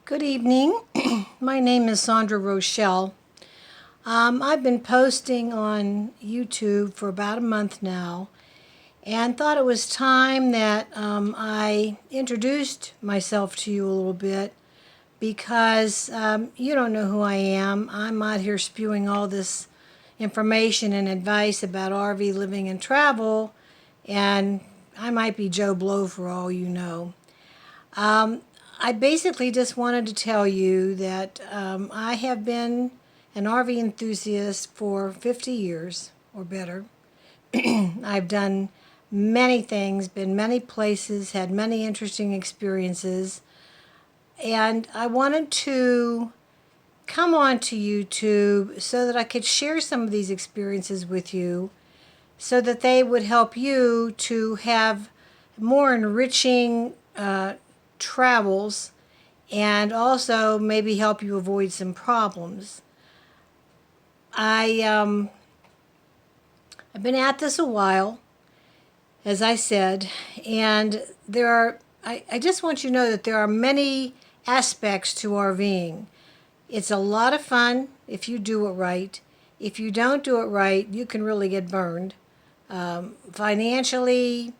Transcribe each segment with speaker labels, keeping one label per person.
Speaker 1: Good evening. My name is Sandra Rochelle. I've been posting on YouTube for about a month now and thought it was time that I introduced myself to you a little bit because you don't know who I am. I'm out here spewing all this information and advice about RV living and travel, and I might be Joe Blow for all you know. I basically just wanted to tell you that I have been an RV enthusiast for 50 years or better. I've done many things, been many places, had many interesting experiences, and I wanted to come on to YouTube so that I could share some of these experiences with you so that they would help you to have more enriching travels and also maybe help you avoid some problems. I've been at this a while, as I said, and I just want you to know that there are many aspects to RVing. It's a lot of fun if you do it right. If you don't do it right, you can really get burned. Financially,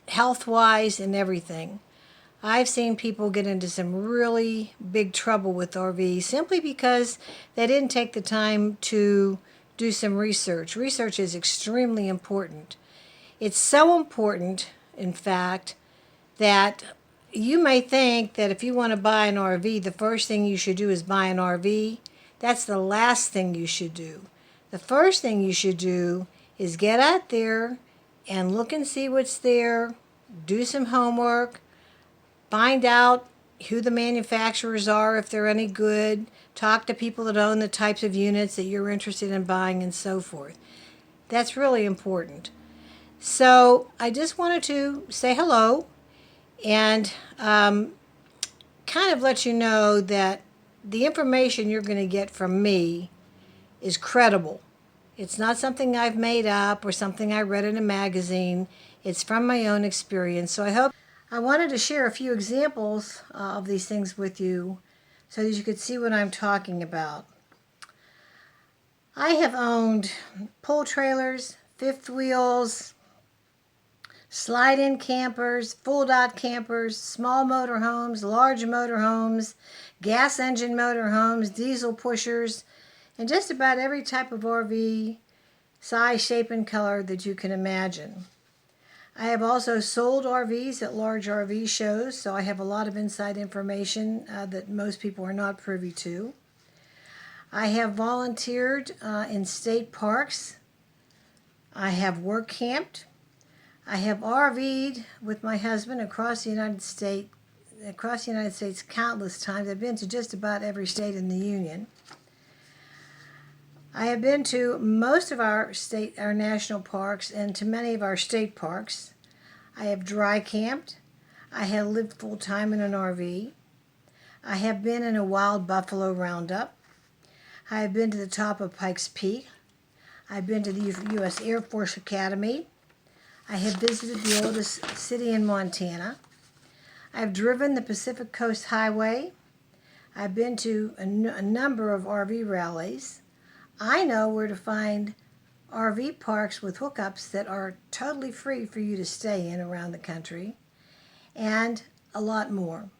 Speaker 1: health-wise, and everything. I've seen people get into some really big trouble with RVs simply because they didn't take the time to do some research. Research is extremely important. It's so important, in fact, that you may think that if you want to buy an RV, the first thing you should do is buy an RV. That's the last thing you should do. The first thing you should do is get out there and look and see what's there, do some homework, find out who the manufacturers are, if they're any good, talk to people that own the types of units that you're interested in buying, and so forth. That's really important. So I just wanted to say hello and kind of let you know that the information you're going to get from me is credible. It's not something I've made up or something I read in a magazine. It's from my own experience. So I wanted to share a few examples of these things with you so that you could see what I'm talking about. I have owned pull trailers, fifth wheels, slide-in campers, full-dot campers, small motorhomes, large motorhomes, gas engine motorhomes, diesel pushers, and just about every type of RV, size, shape, and color that you can imagine. I have also sold RVs at large RV shows, so I have a lot of inside information that most people are not privy to. I have volunteered in state parks. I have work camped. I have RV'd with my husband across the United States countless times. I've been to just about every state in the Union. I have been to most of our national parks and to many of our state parks. I have dry camped. I have lived full-time in an RV. I have been in a wild buffalo roundup. I have been to the top of Pikes Peak. I've been to the U.S. Air Force Academy. I have visited the oldest city in Montana. I've driven the Pacific Coast Highway. I've been to a number of RV rallies. I know where to find RV parks with hookups that are totally free for you to stay in around the country, and a lot more.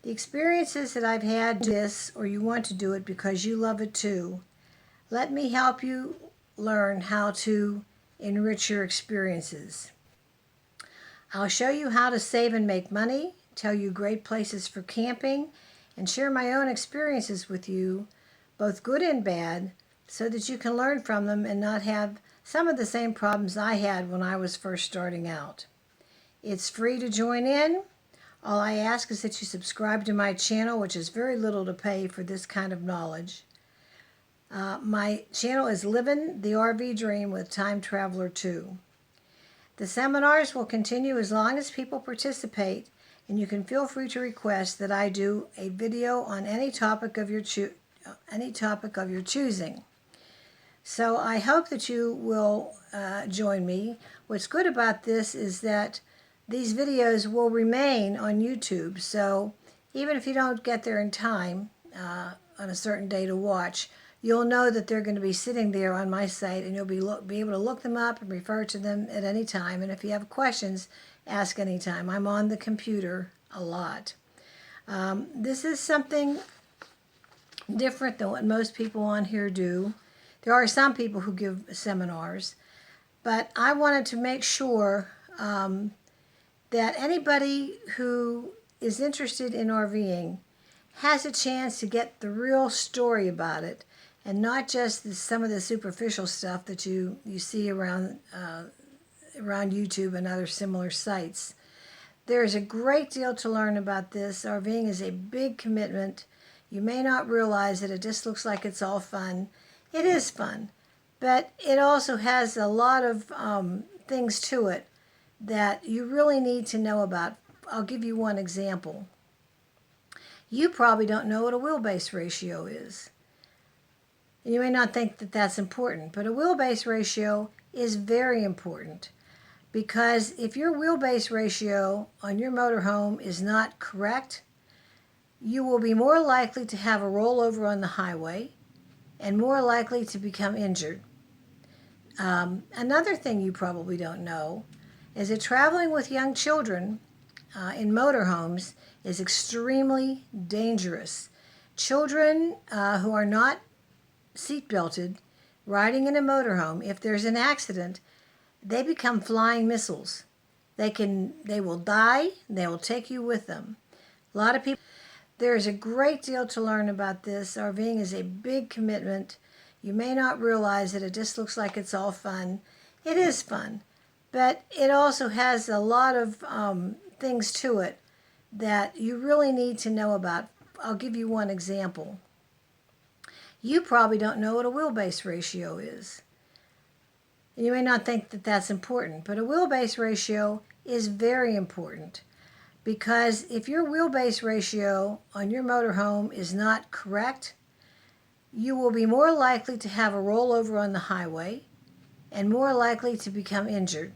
Speaker 1: The experiences that I've had do this, or you want to do it because you love it too, let me help you learn how to enrich your experiences. I'll show you how to save and make money, tell you great places for camping, and share my own experiences with you, both good and bad, so that you can learn from them and not have some of the same problems I had when I was first starting out. It's free to join in. All I ask is that you subscribe to my channel, which is very little to pay for this kind of knowledge. My channel is Living the RV Dream with Time Traveler 2. The seminars will continue as long as people participate, and you can feel free to request that I do a video on any topic of your choosing. So I hope that you will join me. What's good about this is that these videos will remain on YouTube. So even if you don't get there in time on a certain day to watch, you'll know that they're going to be sitting there on my site, and you'll be able to look them up and refer to them at any time. And if you have questions, ask anytime. I'm on the computer a lot. This is something different than what most people on here do. There are some people who give seminars, but I wanted to make sure that anybody who is interested in RVing has a chance to get the real story about it, and not just some of the superficial stuff that you see around YouTube and other similar sites. There is a great deal to learn about this. RVing is a big commitment. You may not realize that it just looks like it's all fun. It is fun, but it also has a lot of things to it that you really need to know about. I'll give you one example. You probably don't know what a wheelbase ratio is. You may not think that that's important, but a wheelbase ratio is very important, because if your wheelbase ratio on your motorhome is not correct, you will be more likely to have a rollover on the highway and more likely to become injured. Another thing you probably don't know is that traveling with young children in motorhomes is extremely dangerous. Children who are not seat belted riding in a motorhome, if there's an accident, they become flying missiles. They will die. They will take you with them. A lot of people. There is a great deal to learn about this. RVing is a big commitment. You may not realize that it just looks like it's all fun. It is fun, but it also has a lot of things to it that you really need to know about. I'll give you one example. You probably don't know what a wheelbase ratio is. You may not think that that's important, but a wheelbase ratio is very important, because if your wheelbase ratio on your motorhome is not correct, you will be more likely to have a rollover on the highway and more likely to become injured.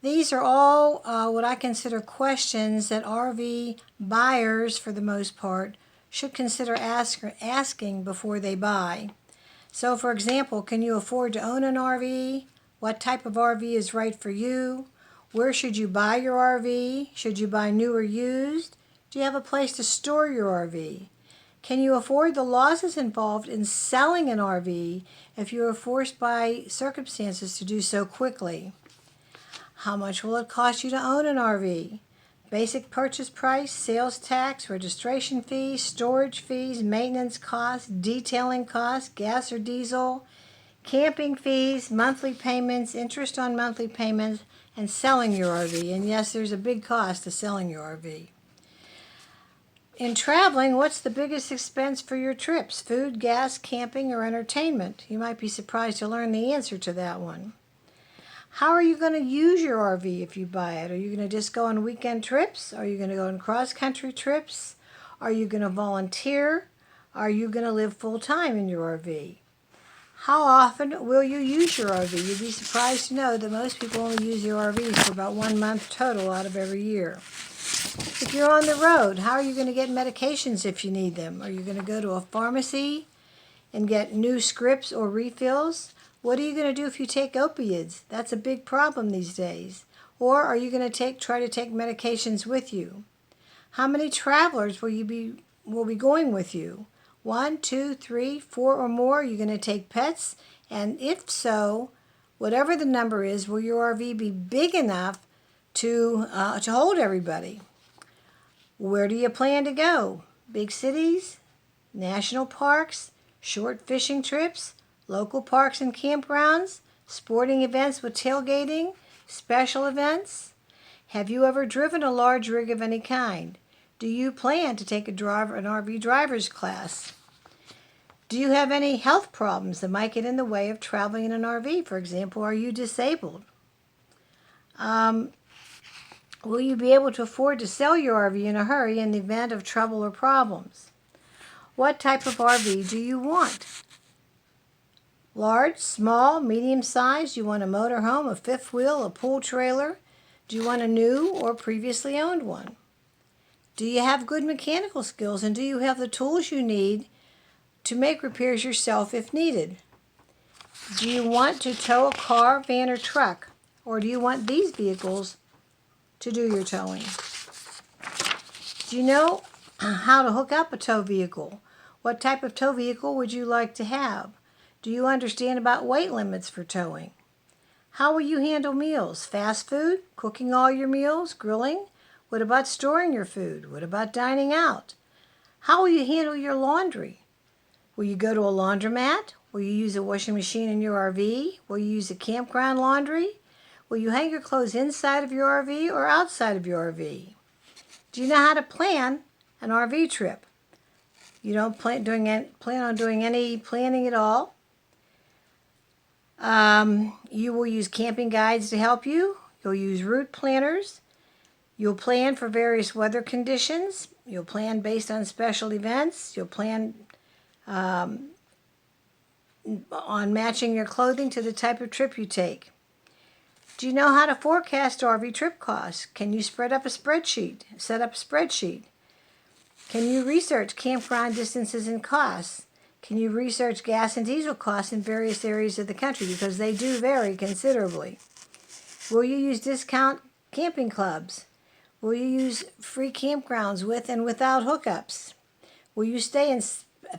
Speaker 1: These are all what I consider questions that RV buyers, for the most part, should consider asking before they buy. So, for example, can you afford to own an RV? What type of RV is right for you? Where should you buy your RV? Should you buy new or used? Do you have a place to store your RV? Can you afford the losses involved in selling an RV if you are forced by circumstances to do so quickly? How much will it cost you to own an RV? Basic purchase price, sales tax, registration fees, storage fees, maintenance costs, detailing costs, gas or diesel, camping fees, monthly payments, interest on monthly payments, and selling your RV. And yes, there's a big cost to selling your RV. In traveling, what's the biggest expense for your trips? Food, gas, camping, or entertainment? You might be surprised to learn the answer to that one. How are you going to use your RV if you buy it? Are you going to just go on weekend trips? Are you going to go on cross-country trips? Are you going to volunteer? Are you going to live full-time in your RV? How often will you use your RV? You'd be surprised to know that most people only use your RV for about 1 month total out of every year. If you're on the road, how are you going to get medications if you need them? Are you going to go to a pharmacy and get new scripts or refills? What are you going to do if you take opiates? That's a big problem these days. Or are you going to try to take medications with you? How many travelers will be going with you? 1, 2, 3, 4 or more? Are you going to take pets? And if so, whatever the number is, will your RV be big enough to hold everybody? Where do you plan to go? Big cities? National parks? Short fishing trips? Local parks and campgrounds? Sporting events with tailgating? Special events? Have you ever driven a large rig of any kind? Do you plan to take an RV driver's class? Do you have any health problems that might get in the way of traveling in an RV? For example, are you disabled? Will you be able to afford to sell your RV in a hurry in the event of trouble or problems? What type of RV do you want? Large, small, medium size? Do you want a motorhome, a fifth wheel, a pool trailer? Do you want a new or previously owned one? Do you have good mechanical skills, and do you have the tools you need to make repairs yourself if needed? Do you want to tow a car, van, or truck? Or do you want these vehicles to do your towing? Do you know how to hook up a tow vehicle? What type of tow vehicle would you like to have? Do you understand about weight limits for towing? How will you handle meals? Fast food? Cooking all your meals? Grilling? What about storing your food? What about dining out? How will you handle your laundry? Will you go to a laundromat? Will you use a washing machine in your RV? Will you use a campground laundry? Will you hang your clothes inside of your RV or outside of your RV? Do you know how to plan an RV trip? You don't plan on doing any planning at all? You will use camping guides to help you. You'll use route planners. You'll plan for various weather conditions. You'll plan based on special events. You'll plan on matching your clothing to the type of trip you take. Do you know how to forecast RV trip costs? Can you set up a spreadsheet? Can you research campground distances and costs? Can you research gas and diesel costs in various areas of the country, because they do vary considerably? Will you use discount camping clubs? Will you use free campgrounds with and without hookups? Will you stay in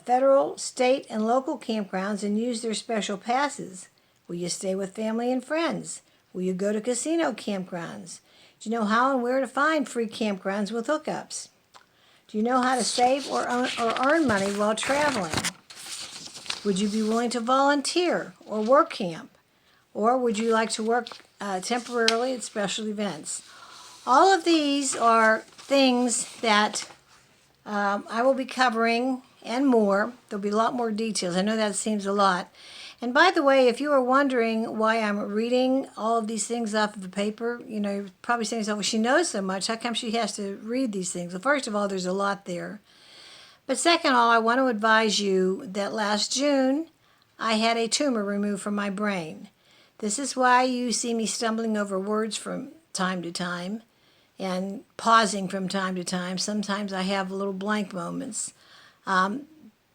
Speaker 1: federal, state, and local campgrounds and use their special passes? Will you stay with family and friends? Will you go to casino campgrounds? Do you know how and where to find free campgrounds with hookups? Do you know how to save or earn money while traveling? Would you be willing to volunteer or work camp? Or would you like to work temporarily at special events? All of these are things that I will be covering and more. There'll be a lot more details. I know that seems a lot. And by the way, if you are wondering why I'm reading all of these things off of the paper, you're probably saying to yourself, well, she knows so much. How come she has to read these things? Well, first of all, there's a lot there. But second of all, I want to advise you that last June, I had a tumor removed from my brain. This is why you see me stumbling over words from time to time and pausing from time to time. Sometimes I have little blank moments.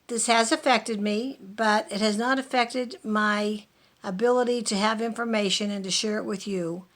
Speaker 1: This has affected me, but it has not affected my ability to have information and to share it with you.